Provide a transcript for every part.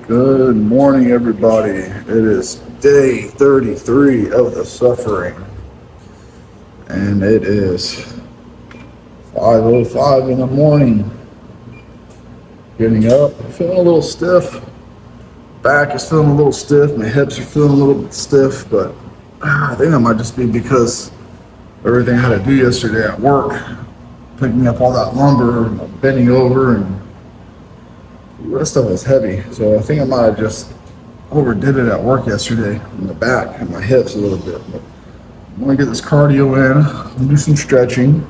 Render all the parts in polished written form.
Good morning, everybody. It is day 33 of the suffering, and it is 5:05 in the morning. Getting up, feeling a little stiff. Back is feeling a little stiff. My hips are feeling a little bit stiff, but I think that might just be because everything I had to do yesterday at work, picking up all that lumber, and bending over, and the rest of it was heavy. So I think I might have just overdid it at work yesterday in the back and my hips a little bit. But I want to get this cardio in, do some stretching,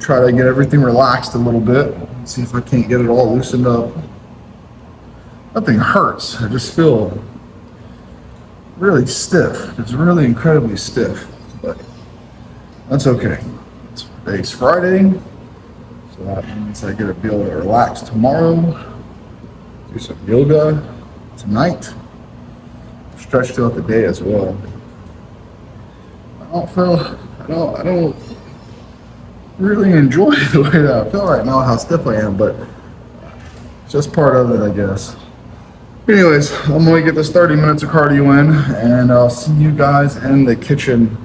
try to get everything relaxed a little bit, see if I can't get it all loosened up. Nothing hurts. I just feel really stiff. It's really incredibly stiff, but that's okay. Today's Friday, so that means I get to be able to relax tomorrow, do some yoga tonight, stretch throughout the day as well. I don't really enjoy the way that I feel right now, how stiff I am, but it's just part of it, I guess. Anyways, I'm gonna get this 30 minutes of cardio in, and I'll see you guys in the kitchen.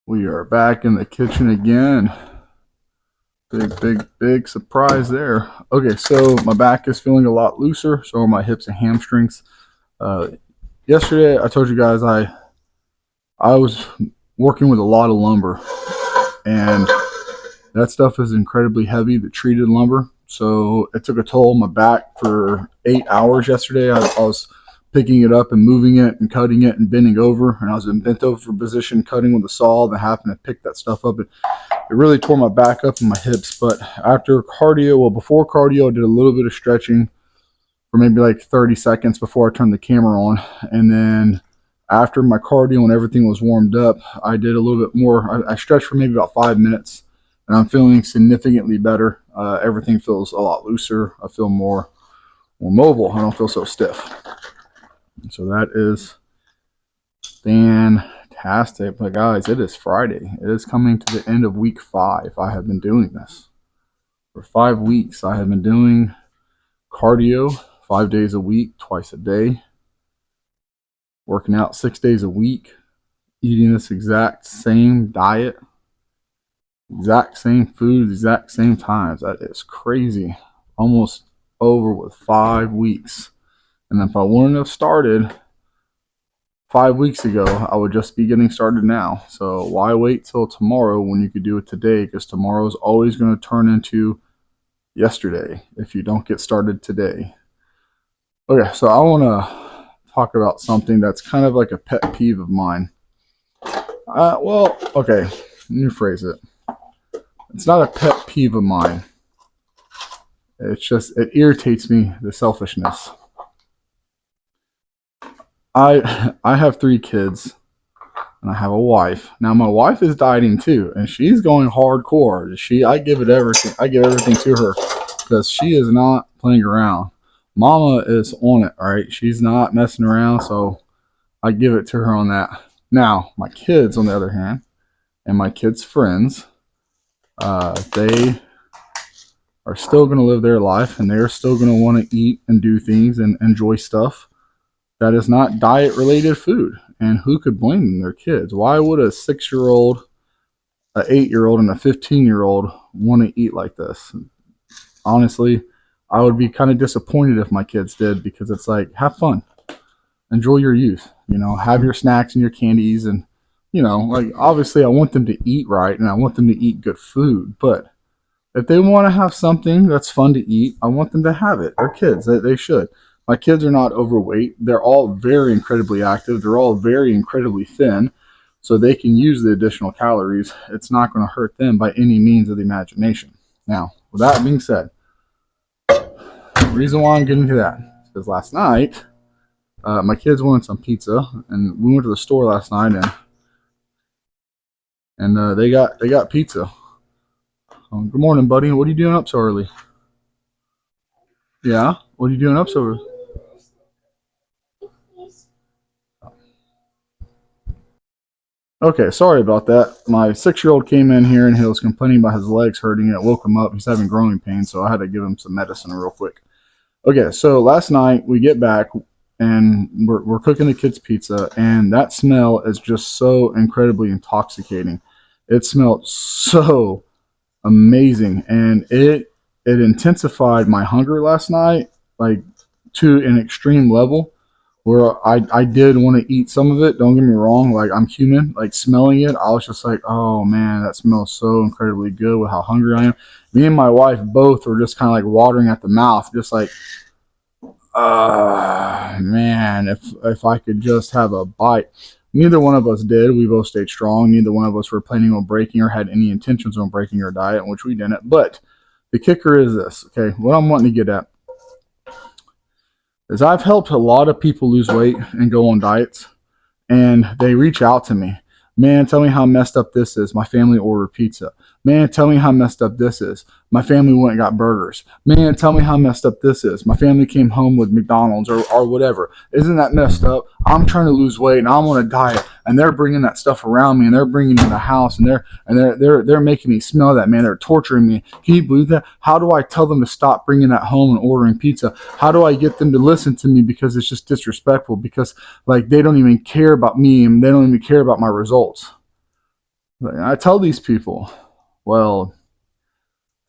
We are back in the kitchen again. Big surprise there. Okay, so my back is feeling a lot looser, so are my hips and hamstrings. Yesterday, I told you guys I was working with a lot of lumber, and that stuff is incredibly heavy, the treated lumber. So it took a toll on my back for 8 hours yesterday. I was picking it up and moving it and cutting it and bending over, and I was in bent over position cutting with a saw and having to pick that stuff up. It really tore my back up and my hips. But after cardio, well, before cardio, I did a little bit of stretching for maybe like 30 seconds before I turned the camera on. And then after my cardio and everything was warmed up, I did a little bit more. I stretched for maybe about 5 minutes, and I'm feeling significantly better. Everything feels a lot looser. I feel more mobile. I don't feel so stiff. So that is fantastic. But guys, it is Friday. It is coming to the end of week 5. I have been doing this for 5 weeks. I have been doing cardio 5 days a week, twice a day, working out 6 days a week, eating this exact same diet, exact same food, exact same times. That is crazy. Almost over with 5 weeks. And if I wouldn't have started 5 weeks ago, I would just be getting started now. So why wait till tomorrow when you could do it today? Because tomorrow is always going to turn into yesterday if you don't get started today. Okay, so I want to talk about something that's kind of like a pet peeve of mine. Okay, let me phrase it. It's not a pet peeve of mine. It's just, it irritates me, the selfishness. I have 3 kids, and I have a wife. Now my wife is dieting too, and she's going hardcore. I give everything to her because she is not playing around. Mama is on it, all right? She's not messing around, so I give it to her on that. Now, my kids, on the other hand, and my kids' friends, they are still going to live their life, and they're still going to want to eat and do things and enjoy stuff that is not diet-related food. And who could blame them? Their kids. Why would a 6-year-old, a 8-year-old, and a 15-year-old want to eat like this? Honestly, I would be kind of disappointed if my kids did, because it's like, have fun. Enjoy your youth. Have your snacks and your candies, and, like, obviously I want them to eat right, and I want them to eat good food, but if they want to have something that's fun to eat, I want them to have it. They're kids. They should. My kids are not overweight. They're all very incredibly active. They're all very incredibly thin, so they can use the additional calories. It's not going to hurt them by any means of the imagination. Now, with that being said, the reason why I'm getting to that is because last night, my kids wanted some pizza, and we went to the store last night, and they got pizza. Good morning, buddy. What are you doing up so early? Yeah? What are you doing up so early? Okay, sorry about that. My 6-year-old came in here and he was complaining about his legs hurting. It woke him up. He's having growing pains, so I had to give him some medicine real quick. Okay, so last night we get back and we're cooking the kids pizza, and that smell is just so incredibly intoxicating. It smelled so amazing, and it intensified my hunger last night, like to an extreme level where I did want to eat some of it. Don't get me wrong, like I'm human. Like smelling it, I was just like, oh man, that smells so incredibly good with how hungry I am. Me and my wife both were just kind of like watering at the mouth, just like, man, if I could just have a bite. Neither one of us did. We both stayed strong. Neither one of us were planning on breaking or had any intentions on breaking our diet, which we didn't. But the kicker is this, okay? What I'm wanting to get at is I've helped a lot of people lose weight and go on diets, and they reach out to me. Man, tell me how messed up this is. My family ordered pizza. Man, tell me how messed up this is. My family went and got burgers. Man, tell me how messed up this is. My family came home with McDonald's or whatever. Isn't that messed up? I'm trying to lose weight and I'm on a diet, and they're bringing that stuff around me, and they're bringing it in the house, and they're making me smell that. Man, they're torturing me. Can you believe that? How do I tell them to stop bringing that home and ordering pizza? How do I get them to listen to me? Because it's just disrespectful. Because like they don't even care about me, and they don't even care about my results. I tell these people, well,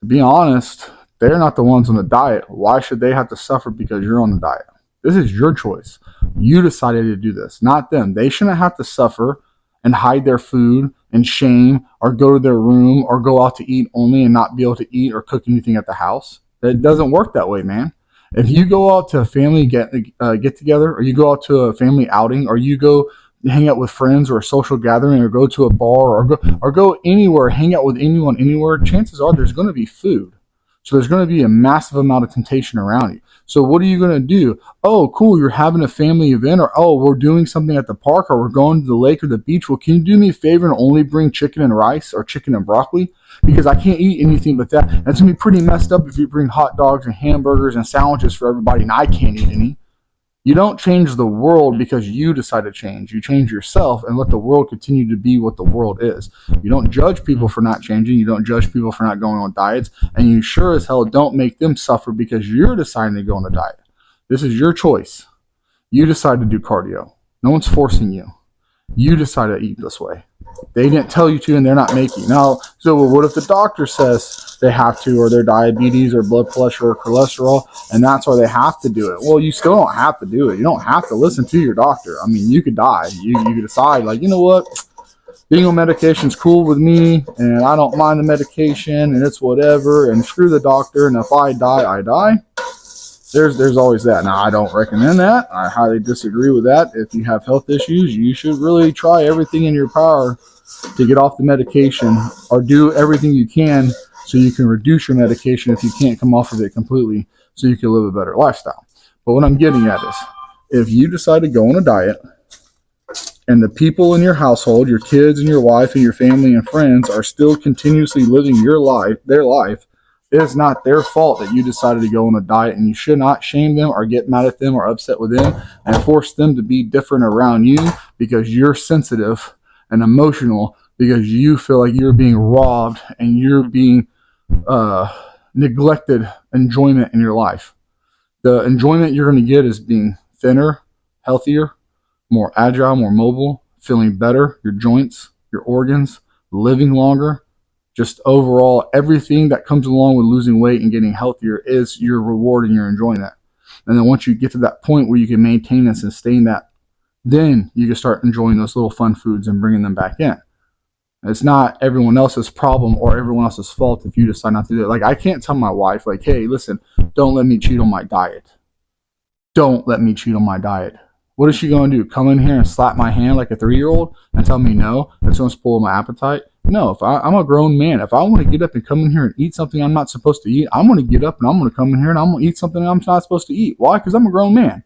to be honest, they're not the ones on the diet. Why should they have to suffer because you're on the diet? This is your choice. You decided to do this, not them. They shouldn't have to suffer and hide their food and shame, or go to their room, or go out to eat only and not be able to eat or cook anything at the house. It doesn't work that way, man. If you go out to a family get together, or you go out to a family outing, or you go hang out with friends or a social gathering, or go to a bar, or go anywhere, hang out with anyone anywhere, chances are there's going to be food. So there's going to be a massive amount of temptation around you. So what are you going to do? Oh, cool, you're having a family event, or oh, we're doing something at the park, or we're going to the lake or the beach. Well, can you do me a favor and only bring chicken and rice or chicken and broccoli? Because I can't eat anything but that. That's going to be pretty messed up if you bring hot dogs and hamburgers and sandwiches for everybody and I can't eat any. You don't change the world because you decide to change. You change yourself and let the world continue to be what the world is. You don't judge people for not changing. You don't judge people for not going on diets. And you sure as hell don't make them suffer because you're deciding to go on a diet. This is your choice. You decide to do cardio. No one's forcing you. You decide to eat this way. They didn't tell you to, and they're not making. Now, so what if the doctor says they have to, or their diabetes or blood pressure or cholesterol, and that's why they have to do it? Well, you still don't have to do it. You don't have to listen to your doctor. I mean, you could die. You could decide, like, you know what? Being on medication is cool with me, and I don't mind the medication, and it's whatever, and screw the doctor, and if I die, I die. There's always that. Now, I don't recommend that. I highly disagree with that. If you have health issues, you should really try everything in your power to get off the medication, or do everything you can so you can reduce your medication if you can't come off of it completely, so you can live a better lifestyle. But what I'm getting at is, if you decide to go on a diet and the people in your household, your kids and your wife and your family and friends, are still continuously living their life, it is not their fault that you decided to go on a diet, and you should not shame them or get mad at them or upset with them and force them to be different around you because you're sensitive and emotional, because you feel like you're being robbed and you're being neglected enjoyment in your life. The enjoyment you're going to get is being thinner, healthier, more agile, more mobile, feeling better, your joints, your organs, living longer. Just overall, everything that comes along with losing weight and getting healthier is your reward, and you're enjoying that. And then once you get to that point where you can maintain and sustain that, then you can start enjoying those little fun foods and bringing them back in. It's not everyone else's problem or everyone else's fault if you decide not to do it. Like, I can't tell my wife, like, hey, listen, don't let me cheat on my diet. Don't let me cheat on my diet. What is she going to do? Come in here and slap my hand like a 3-year-old and tell me no? That's going to spoil my appetite? No, if I'm a grown man. If I want to get up and come in here and eat something I'm not supposed to eat, I'm going to get up and I'm going to come in here and I'm going to eat something I'm not supposed to eat. Why? Because I'm a grown man.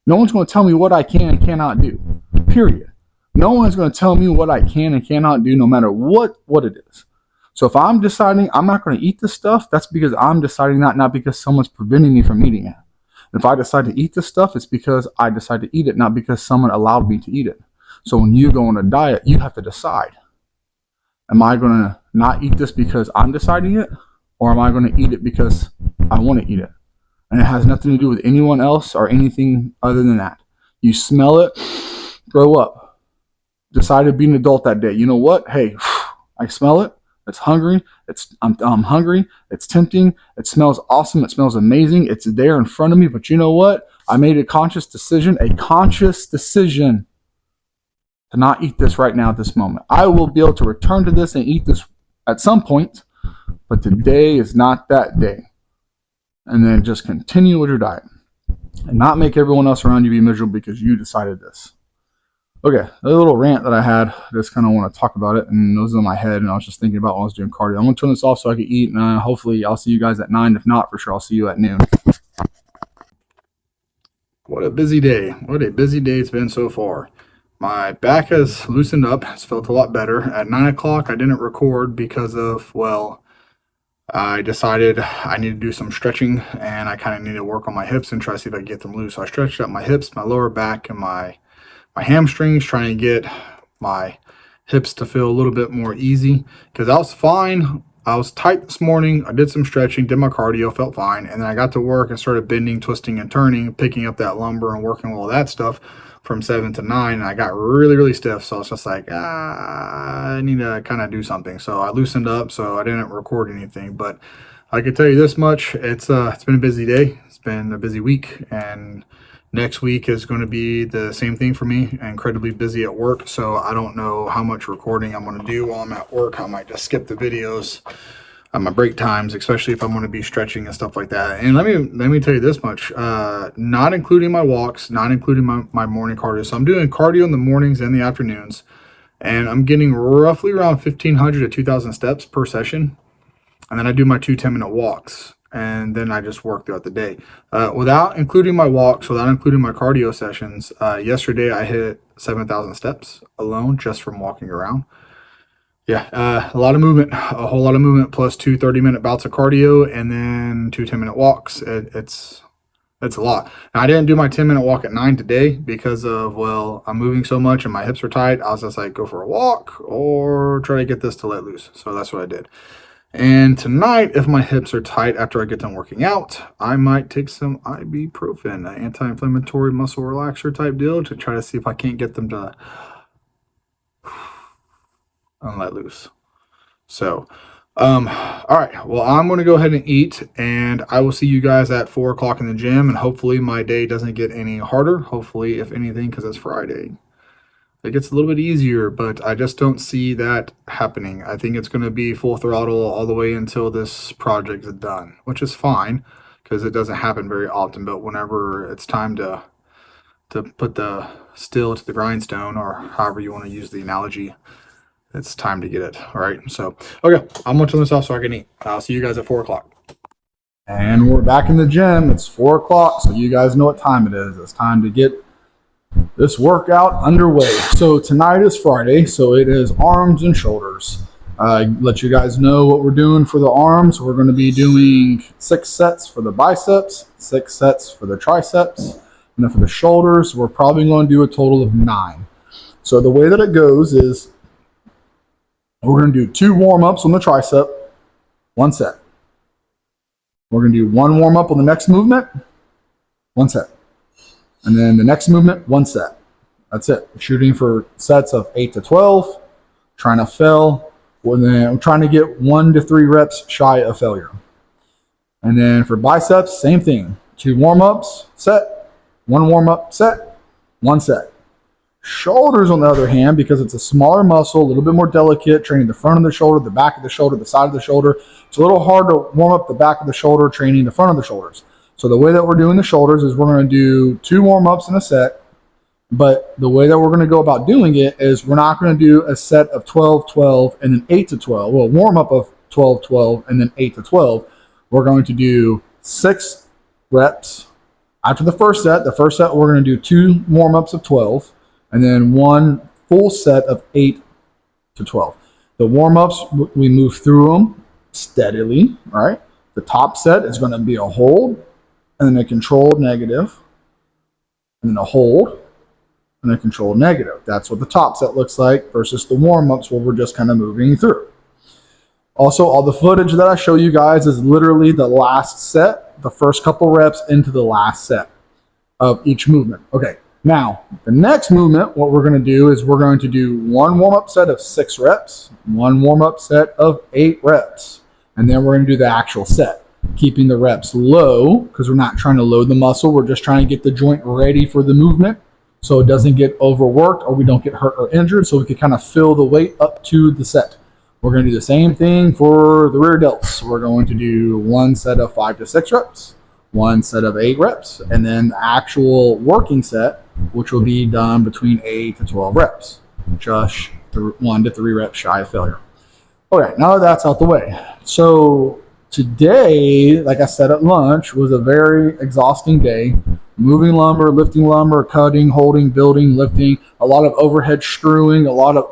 No one's going to tell me what I can and cannot do. Period. No one's going to tell me what I can and cannot do, no matter what it is. So if I'm deciding I'm not going to eat this stuff, that's because I'm deciding that, not because someone's preventing me from eating it. If I decide to eat this stuff, it's because I decide to eat it, not because someone allowed me to eat it. So when you go on a diet, you have to decide. Am I going to not eat this because I'm deciding it? Or am I going to eat it because I want to eat it? And it has nothing to do with anyone else or anything other than that. You smell it, grow up. Decide to be an adult that day. You know what? Hey, I smell it. It's hungry. I'm hungry. It's tempting. It smells awesome. It smells amazing. It's there in front of me. But you know what? I made a conscious decision to not eat this right now at this moment. I will be able to return to this and eat this at some point, but today is not that day. And then just continue with your diet and not make everyone else around you be miserable because you decided this. Okay, a little rant that I had. I just kind of want to talk about it, and it was in my head, and I was just thinking about when I was doing cardio. I'm going to turn this off so I can eat, and hopefully I'll see you guys at 9. If not, for sure, I'll see you at noon. What a busy day. What a busy day it's been so far. My back has loosened up. It's felt a lot better. At 9 o'clock, I didn't record because of, well, I decided I need to do some stretching, and I kind of need to work on my hips and try to see if I can get them loose. So I stretched out my hips, my lower back, and my hamstrings, trying to get my hips to feel a little bit more easy, because I was fine. I was tight this morning. I did some stretching, did my cardio, felt fine. And then I got to work and started bending, twisting, and turning, picking up that lumber and working with all that stuff from 7 to 9. And I got really, really stiff. So I was just like, I need to kind of do something. So I loosened up, so I didn't record anything. But I can tell you this much. It's been a busy day. It's been a busy week. And next week is going to be the same thing for me. Incredibly busy at work, so I don't know how much recording I'm going to do while I'm at work. I might just skip the videos at my break times, especially if I'm going to be stretching and stuff like that. And let me tell you this much, not including my walks, not including my morning cardio. So I'm doing cardio in the mornings and the afternoons, and I'm getting roughly around 1,500 to 2,000 steps per session. And then I do my 2 10-minute walks, and then I just work throughout the day. Without including my walks, without including my cardio sessions, yesterday I hit 7,000 steps alone just from walking around. Yeah, a lot of movement, a whole lot of movement, plus 2 30-minute bouts of cardio, and then 2 10-minute walks. It's a lot. Now, I didn't do my 10-minute walk at 9 today because of, well, I'm moving so much and my hips are tight. I was just like, go for a walk or try to get this to let loose. So that's what I did. And tonight, if my hips are tight after I get done working out, I might take some ibuprofen, an anti-inflammatory muscle relaxer type deal, to try to see if I can't get them to let loose. So, all right. Well, I'm going to go ahead and eat, and I will see you guys at 4 o'clock in the gym, and hopefully my day doesn't get any harder. Hopefully, if anything, because it's Friday. It gets a little bit easier, but I just don't see that happening. I think it's going to be full throttle all the way until this project is done, which is fine because it doesn't happen very often. But whenever it's time to put the steel to the grindstone, or however you want to use the analogy, it's time to get it. All right. So, okay, I'm going to turn this off so I can eat. I'll see you guys at 4 o'clock. And we're back in the gym. It's 4 o'clock, so you guys know what time it is. It's time to get this workout underway. So tonight is Friday, so it is arms and shoulders. Let you guys know what we're doing for the arms. We're going to be doing 6 sets for the biceps, 6 sets for the triceps, and then for the shoulders, we're probably going to do a total of 9. So the way that it goes is we're going to do 2 warm-ups on the tricep, 1 set. We're going to do 1 warm-up on the next movement, 1 set. And then the next movement, 1 set. That's it. Shooting for sets of 8 to 12, trying to fail. I'm trying to get 1 to 3 reps shy of failure. And then for biceps, same thing. 2 warm-ups, set. 1 warm-up, set. 1 set. Shoulders, on the other hand, because it's a smaller muscle, a little bit more delicate, training the front of the shoulder, the back of the shoulder, the side of the shoulder. It's a little hard to warm up the back of the shoulder, training the front of the shoulders. So the way that we're doing the shoulders is we're going to do 2 warm-ups in a set, but the way that we're going to go about doing it is we're not going to do a set of 12-12 and then 8 to 12. Well, warm-up of 12-12 and then 8 to 12. We're going to do 6 reps. After the first set we're going to do 2 warm-ups of 12 and then 1 full set of 8 to 12. The warm-ups, we move through them steadily, all right? The top set is going to be a hold, and then a controlled negative, and then a hold, and a controlled negative. That's what the top set looks like versus the warm-ups where we're just kind of moving through. Also, all the footage that I show you guys is literally the last set, the first couple reps into the last set of each movement. Okay, now the next movement, what we're going to do is we're going to do one warm-up set of 6 reps, one warm-up set of 8 reps, and then we're going to do the actual set, keeping the reps low because we're not trying to load the muscle. We're just trying to get the joint ready for the movement so it doesn't get overworked or we don't get hurt or injured, so we can kind of fill the weight up to the set. We're going to do the same thing for the rear delts. We're going to do one set of 5 to 6 reps, one set of 8 reps, and then the actual working set, which will be done between 8 to 12 reps, just 1 to 3 reps shy of failure. Okay, now that that's out the way. So today, like I said at lunch, was a very exhausting day. Moving lumber, lifting lumber, cutting, holding, building, lifting, a lot of overhead screwing, a lot of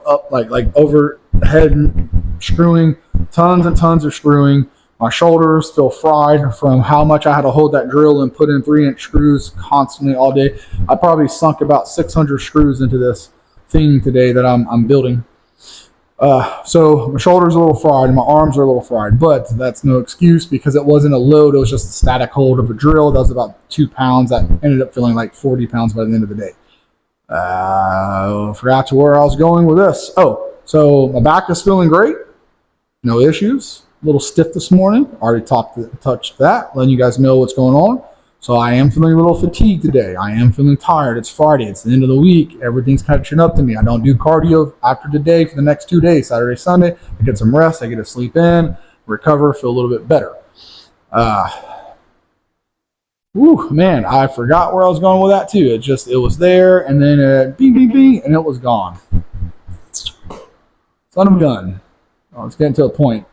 overhead screwing, tons and tons of screwing. My shoulders feel fried from how much I had to hold that drill and put in 3-inch screws constantly all day. I probably sunk about 600 screws into this thing today that I'm building. So my shoulders are a little fried and my arms are a little fried, but that's no excuse because it wasn't a load. It was just a static hold of a drill. That was about 2 pounds. That ended up feeling like 40 pounds by the end of the day. Forgot to where I was going with this. Oh, so my back is feeling great. No issues. A little stiff this morning. Already touched that, letting you guys know what's going on. So I am feeling a little fatigued today. I am feeling tired. It's Friday. It's the end of the week. Everything's catching up to me. I don't do cardio after today for the next 2 days, Saturday, Sunday. I get some rest. I get to sleep in, recover, feel a little bit better. Man, I forgot where I was going with that too. It was there and then bing, bing, bing, and it was gone. Son of a gun. Oh, it's getting to a point.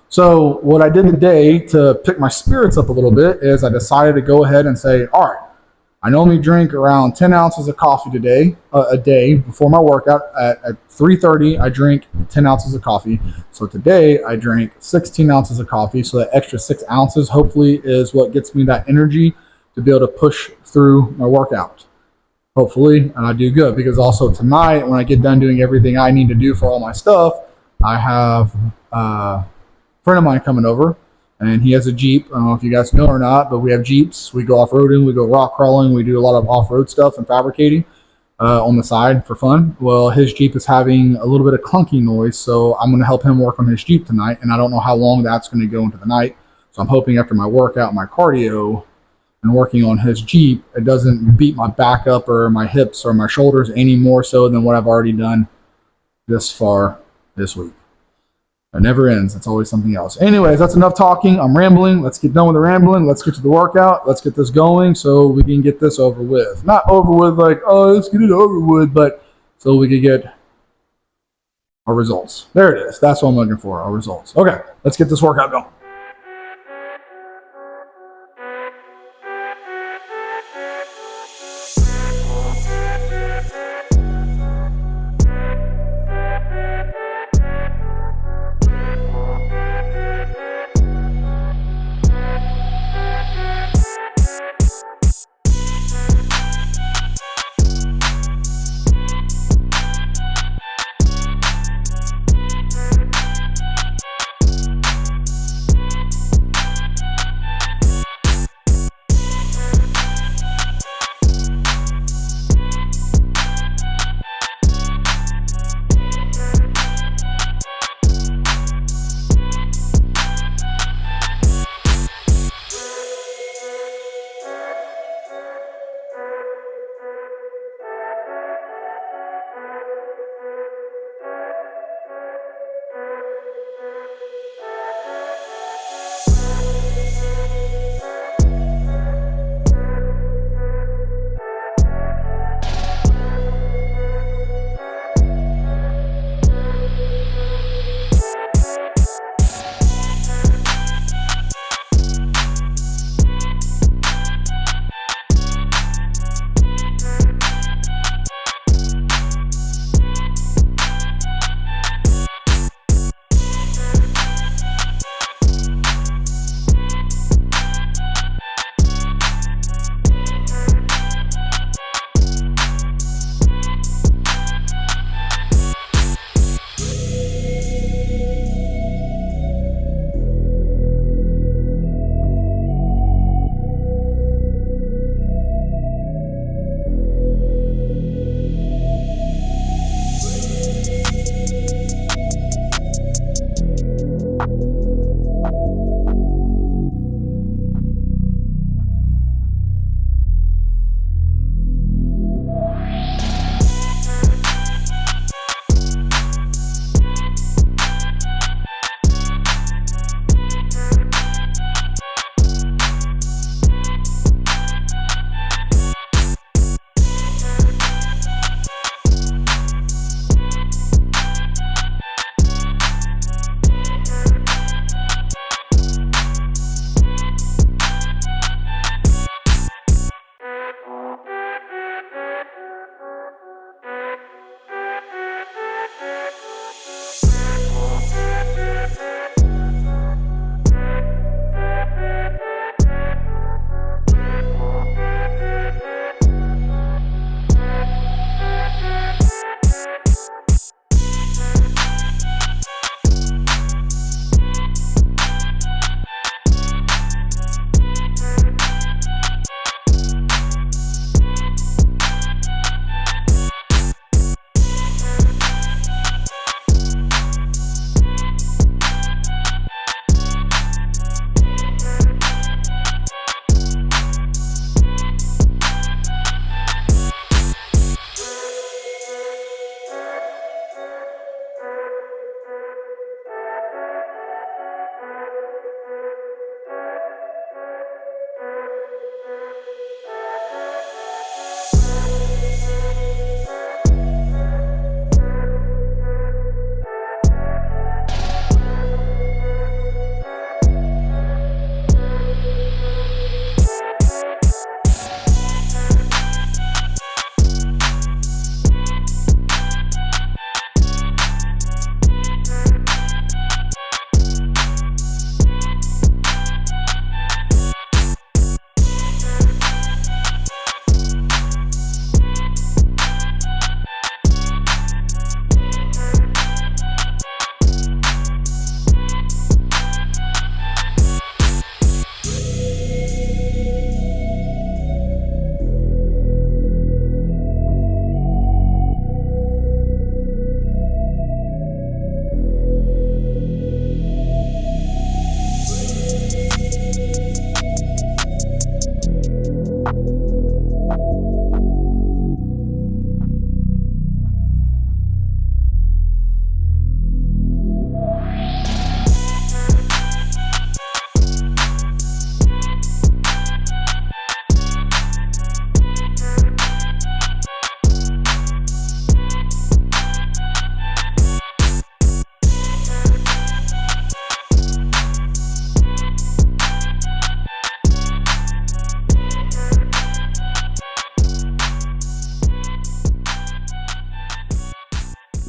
So what I did today to pick my spirits up a little bit is I decided to go ahead and say, all right, I normally drink around 10 ounces of coffee a day before my workout. At 3:30, I drink 10 ounces of coffee. So today I drank 16 ounces of coffee. So that extra 6 ounces hopefully is what gets me that energy to be able to push through my workout. Hopefully, and I do good because also tonight when I get done doing everything I need to do for all my stuff, I have friend of mine coming over and he has a Jeep. I don't know if you guys know or not, but we have Jeeps. We go off-roading, we go rock crawling, we do a lot of off-road stuff and fabricating on the side for fun. Well, his Jeep is having a little bit of clunky noise, so I'm going to help him work on his Jeep tonight, and I don't know how long that's going to go into the night. So I'm hoping after my workout, my cardio and working on his Jeep, it doesn't beat my back up or my hips or my shoulders any more so than what I've already done this far this week. It never ends. It's always something else. Anyways, that's enough talking. I'm rambling. Let's get done with the rambling. Let's get to the workout. Let's get this going so we can get this over with. Not over with like, oh, let's get it over with, but so we can get our results. There it is. That's what I'm looking for, our results. Okay, let's get this workout going.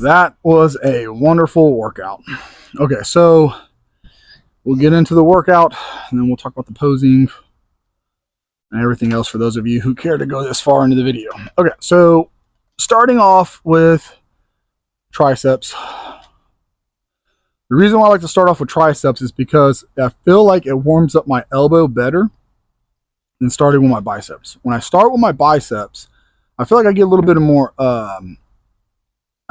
that was a wonderful workout. Okay, so we'll get into the workout and then we'll talk about the posing and everything else for those of you who care to go this far into the video. Okay, so starting off with triceps. The reason why I like to start off with triceps is because I feel like it warms up my elbow better than starting with my biceps. When I start with my biceps, I feel like I get a little bit of more, I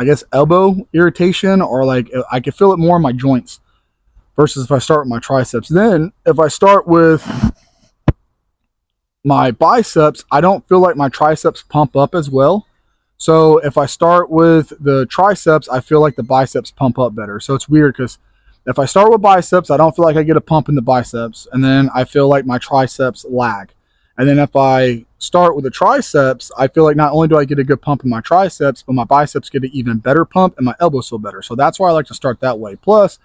guess, elbow irritation, or like I can feel it more in my joints versus if I start with my triceps. Then if I start with my biceps, I don't feel like my triceps pump up as well. So if I start with the triceps, I feel like the biceps pump up better. So it's weird because if I start with biceps, I don't feel like I get a pump in the biceps. And then I feel like my triceps lag. And then if I start with the triceps, I feel like not only do I get a good pump in my triceps, but my biceps get an even better pump and my elbows feel better. So that's why I like to start that way. Plus,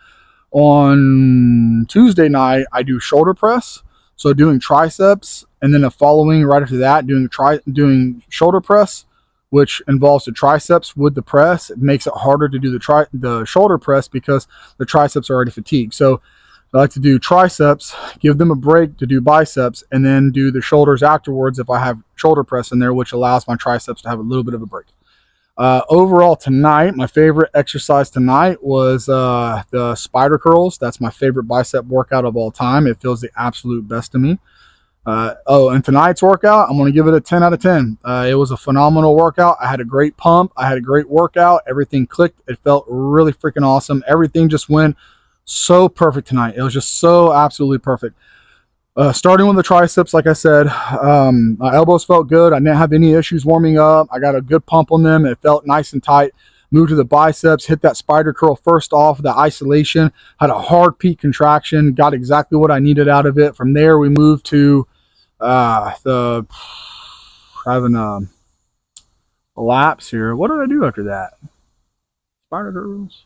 on Tuesday night, I do shoulder press. So doing triceps, and then the following right after that, doing shoulder press, which involves the triceps with the press. It makes it harder to do the shoulder press because the triceps are already fatigued. So I like to do triceps, give them a break to do biceps, and then do the shoulders afterwards if I have shoulder press in there, which allows my triceps to have a little bit of a break. Overall tonight, my favorite exercise tonight was the spider curls. That's my favorite bicep workout of all time. It feels the absolute best to me. And tonight's workout, I'm going to give it a 10 out of 10. It was a phenomenal workout. I had a great pump. I had a great workout. Everything clicked. It felt really freaking awesome. Everything just went so perfect tonight. It was just so absolutely perfect. Starting with the triceps, like I said, my elbows felt good. I didn't have any issues warming up. I got a good pump on them. It felt nice and tight. Moved to the biceps, hit that spider curl first off, the isolation, had a hard peak contraction, got exactly what I needed out of it. From there, we moved to having a lapse here. What did I do after that? Spider curls.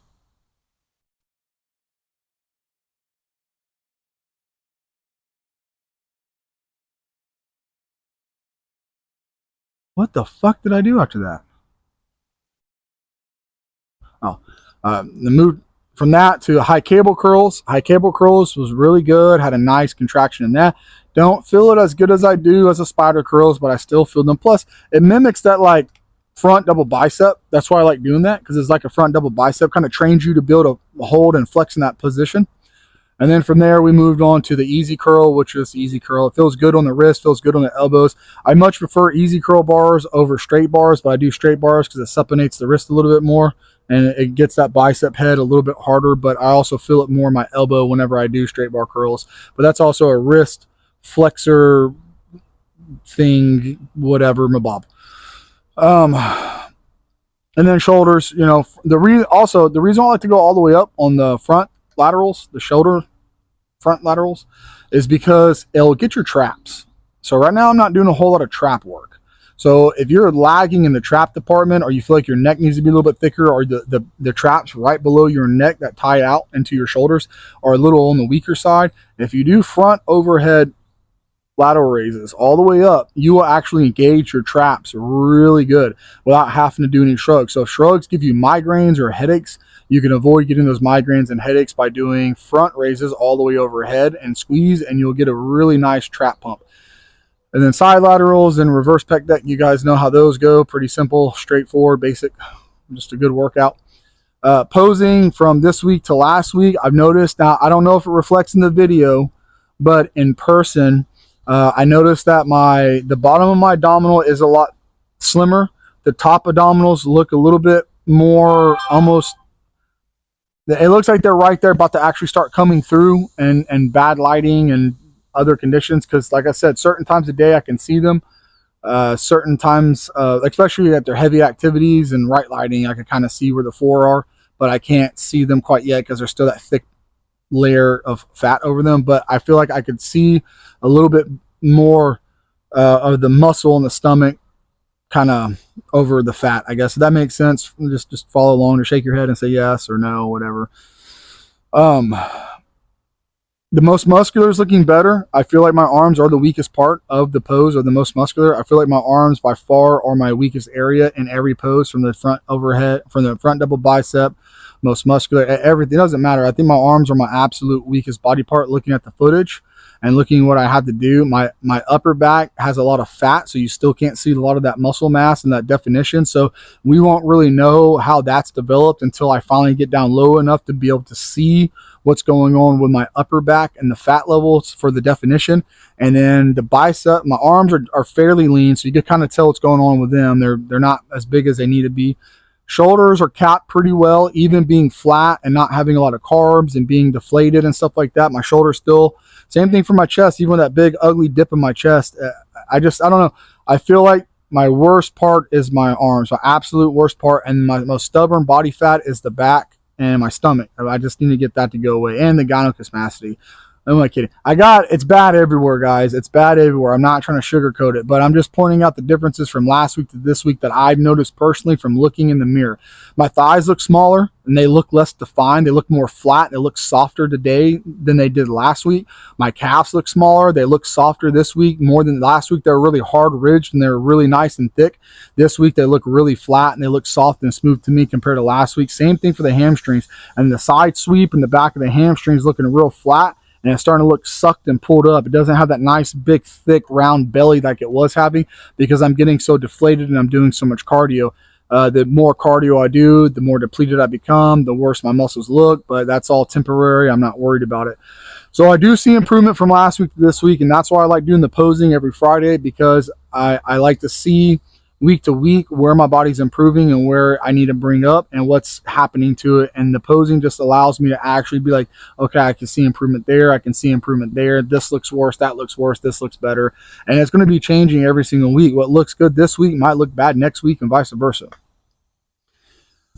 What the fuck did I do after that? Oh, the move from that to high cable curls. High cable curls was really good. Had a nice contraction in that. Don't feel it as good as I do as a spider curls, but I still feel them. Plus, it mimics that like front double bicep. That's why I like doing that, because it's like a front double bicep. Kind of trains you to be able to hold and flex in that position. And then from there, we moved on to the easy curl, which is easy curl. It feels good on the wrist, feels good on the elbows. I much prefer easy curl bars over straight bars, but I do straight bars because it supinates the wrist a little bit more and it gets that bicep head a little bit harder, but I also feel it more in my elbow whenever I do straight bar curls. But that's also a wrist flexor thing, whatever, mabob. And then shoulders, the reason I like to go all the way up on the front laterals, the shoulder front laterals, is because it'll get your traps. So right now I'm not doing a whole lot of trap work. So if you're lagging in the trap department, or you feel like your neck needs to be a little bit thicker, or the traps right below your neck that tie out into your shoulders are a little on the weaker side, if you do front overhead lateral raises all the way up, you will actually engage your traps really good without having to do any shrugs. So if shrugs give you migraines or headaches, you can avoid getting those migraines and headaches by doing front raises all the way overhead and squeeze, and you'll get a really nice trap pump. And then side laterals and reverse pec deck, you guys know how those go. Pretty simple, straightforward, basic, just a good workout. Posing from this week to last week, I've noticed, now I don't know if it reflects in the video, but in person, I noticed that the bottom of my abdominal is a lot slimmer. The top abdominals look a little bit more almost, it looks like they're right there about to actually start coming through, and bad lighting and other conditions, because like I said, certain times of day I can see them. Certain times, especially at their heavy activities and right lighting, I can kind of see where the four are, but I can't see them quite yet because there's still that thick layer of fat over them. But I feel like I could see a little bit more of the muscle in the stomach kind of over the fat, I guess. If that makes sense, just follow along or shake your head and say yes or no, whatever. The most muscular is looking better. I feel like my arms are the weakest part of the pose, or the most muscular. I feel like my arms by far are my weakest area in every pose, from the front overhead, from the front double bicep, most muscular, everything. It doesn't matter. I think my arms are my absolute weakest body part looking at the footage and looking at what I have to do. My upper back has a lot of fat, so you still can't see a lot of that muscle mass and that definition. So we won't really know how that's developed until I finally get down low enough to be able to see what's going on with my upper back and the fat levels for the definition. And then the bicep, my arms are fairly lean, so you can kind of tell what's going on with them. They're not as big as they need to be. Shoulders are capped pretty well, even being flat and not having a lot of carbs and being deflated and stuff like that. My shoulders still, same thing for my chest, even with that big ugly dip in my chest. I don't know. I feel like my worst part is my arms, my absolute worst part, and my most stubborn body fat is the back and my stomach. I just need to get that to go away, and the gynecomastia. I'm not kidding. It's bad everywhere, guys. It's bad everywhere. I'm not trying to sugarcoat it, but I'm just pointing out the differences from last week to this week that I've noticed personally from looking in the mirror. My thighs look smaller and they look less defined. They look more flat. They look softer today than they did last week. My calves look smaller. They look softer this week more than last week. They're really hard ridged and they're really nice and thick. This week they look really flat and they look soft and smooth to me compared to last week. Same thing for the hamstrings, and the side sweep in the back of the hamstrings looking real flat, and it's starting to look sucked and pulled up. It doesn't have that nice, big, thick, round belly like it was having because I'm getting so deflated and I'm doing so much cardio. The more cardio I do, the more depleted I become, the worse my muscles look, but that's all temporary. I'm not worried about it. So I do see improvement from last week to this week, and that's why I like doing the posing every Friday, because I like to see week to week where my body's improving and where I need to bring up and what's happening to it. And the posing just allows me to actually be like, okay, I can see improvement there. I can see improvement there. This looks worse. That looks worse. This looks better. And it's going to be changing every single week. What looks good this week might look bad next week and vice versa.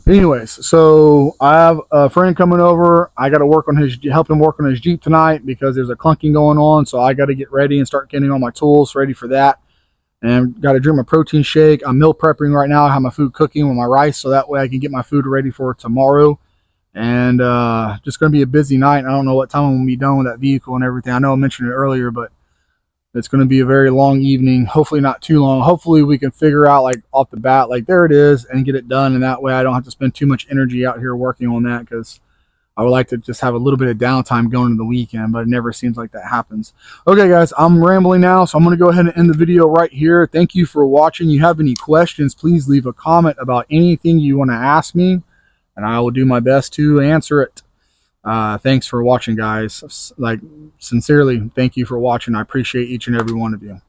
Anyways, so I have a friend coming over. I got to help him work on his Jeep tonight because there's a clunking going on. So I got to get ready and start getting all my tools ready for that. And got to drink my protein shake. I'm meal prepping right now. I have my food cooking with my rice, so that way I can get my food ready for tomorrow. And just going to be a busy night. I don't know what time I'm going to be done with that vehicle and everything. I know I mentioned it earlier, but it's going to be a very long evening. Hopefully not too long. Hopefully we can figure out, like, off the bat, like, there it is, and get it done. And that way I don't have to spend too much energy out here working on that, because I would like to just have a little bit of downtime going into the weekend, but it never seems like that happens. Okay, guys, I'm rambling now, so I'm going to go ahead and end the video right here. Thank you for watching. If you have any questions, please leave a comment about anything you want to ask me, and I will do my best to answer it. Thanks for watching, guys. Like, sincerely, thank you for watching. I appreciate each and every one of you.